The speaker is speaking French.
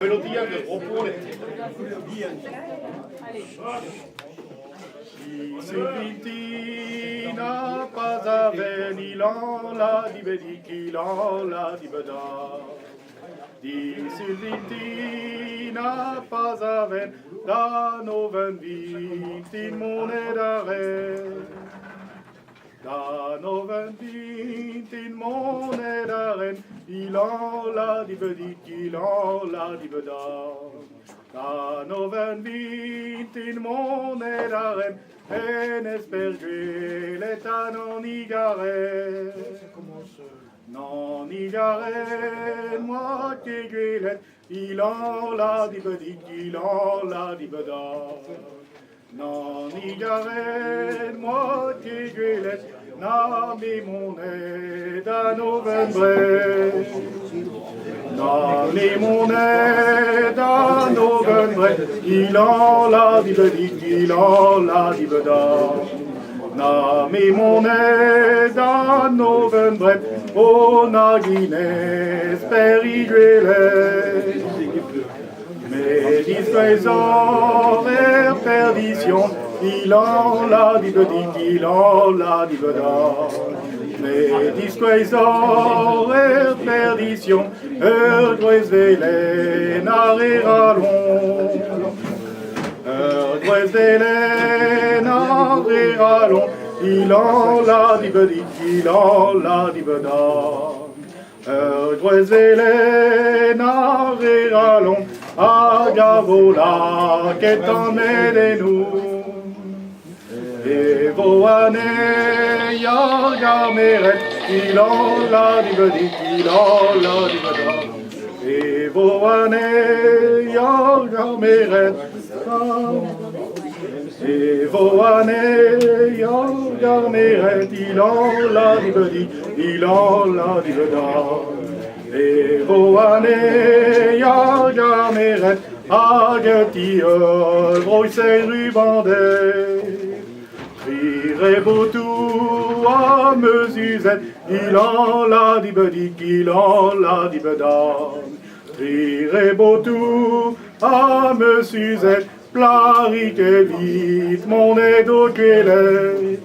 Melodia del oppone. Si n'a pas aver ni l'an la di vedi chi l'an la di beda. Di Sylviti n'a pas aver da noven vit in monedare. Da noven vit in monedaren, il en la di bedi, il en la di beda. Da noven vit in monedaren, en esperguelet a non igare. Non igare, moi che guelet, il en la di bedi, il en la di beda. Non igare, moi che guelet, nami moneda novembre. Nami moneda novembre, il en la di bedi, il en la di beda. Nami moneda novembre, ona Guinness per i guelet. Mais displaisant vers perdition, il en la di bedi, il en la di beda. Mais displaisant vers perdition, ergues velen arriralon. Ergues velen arriralon, il en la di bedi, il en la di beda. Ergues velen arriralon, Agavola che t'emmène-nous. Et vos années, Yagameret, il en la di bedi, il en la di beda. Et vos années, Yagameret, et vos années, Yagameret, il en la di bedi, il en la di beda. Et vos années, Yagameret, agati broissez rubandé. Rire beau tout à mesuzette, il en la di bedi, il en la di beda. Rire beau tout à mesuzette, plarique vite, mon eau qu'elle est.